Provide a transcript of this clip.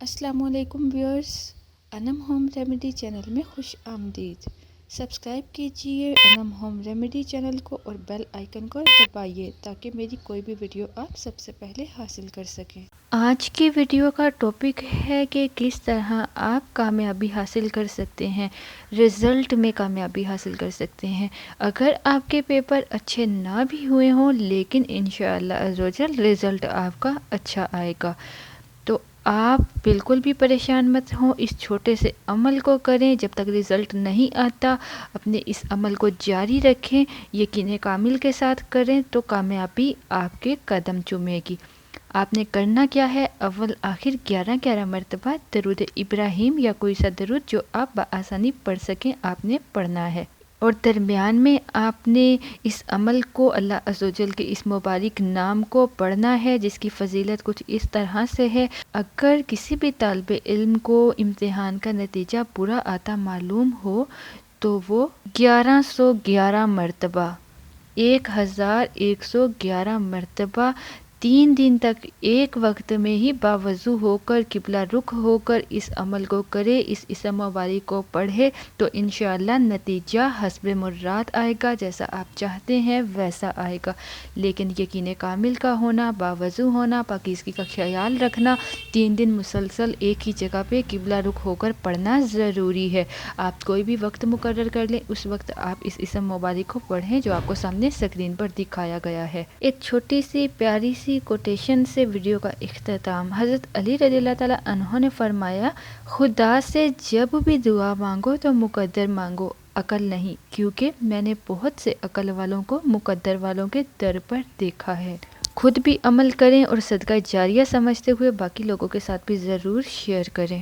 السلام علیکم ویورز، انم home remedy channel میں خوش آمدید۔ سبسکرائب کیجئے انم ہوم ریمیڈی چینل کو اور بیل آئیکن کو دبائیے تاکہ میری کوئی بھی ویڈیو آپ سب سے پہلے حاصل کر سکیں۔ آج کی ویڈیو کا ٹاپک ہے کہ کس طرح آپ کامیابی حاصل کر سکتے ہیں، رزلٹ میں کامیابی حاصل کر سکتے ہیں۔ اگر آپ کے پیپر اچھے نہ بھی ہوئے ہوں لیکن انشاءاللہ عزوجل رزلٹ آپ کا اچھا آئے گا، تو آپ بالکل بھی پریشان مت ہوں۔ اس چھوٹے سے عمل کو کریں، جب تک رزلٹ نہیں آتا اپنے اس عمل کو جاری رکھیں، یقین کامل کے ساتھ کریں تو کامیابی آپ کے قدم چومے گی۔ آپ نے کرنا کیا ہے، اول آخر 11 مرتبہ درود ابراہیم یا کوئی سا درود جو آپ بآسانی پڑھ سکیں آپ نے پڑھنا ہے، اور درمیان میں آپ نے اس عمل کو اللہ عز و جل کے اس مبارک نام کو پڑھنا ہے، جس کی فضیلت کچھ اس طرح سے ہے۔ اگر کسی بھی طالب علم کو امتحان کا نتیجہ برا آتا معلوم ہو تو وہ 1111 مرتبہ 1111 مرتبہ 3 دن تک ایک وقت میں ہی باوضو ہو کر قبلہ رخ ہو کر اس عمل کو کرے، اس اسم مبارک کو پڑھے تو انشاءاللہ نتیجہ حسب مراد آئے گا، جیسا آپ چاہتے ہیں ویسا آئے گا۔ لیکن یقین کامل کا ہونا، باوضو ہونا، پاکیزگی کا خیال رکھنا، 3 دن مسلسل ایک ہی جگہ پہ قبلہ رخ ہو کر پڑھنا ضروری ہے۔ آپ کوئی بھی وقت مقرر کر لیں، اس وقت آپ اس اسم مبارک کو پڑھیں جو آپ کو سامنے اسکرین پر دکھایا گیا ہے۔ ایک چھوٹی سی پیاری سی کوٹیشن سے ویڈیو کا اختتام۔ حضرت علی رضی اللہ تعالیٰ عنہ نے فرمایا، خدا سے جب بھی دعا مانگو تو مقدر مانگو، عقل نہیں، کیونکہ میں نے بہت سے عقل والوں کو مقدر والوں کے در پر دیکھا ہے۔ خود بھی عمل کریں اور صدقہ جاریہ سمجھتے ہوئے باقی لوگوں کے ساتھ بھی ضرور شیئر کریں۔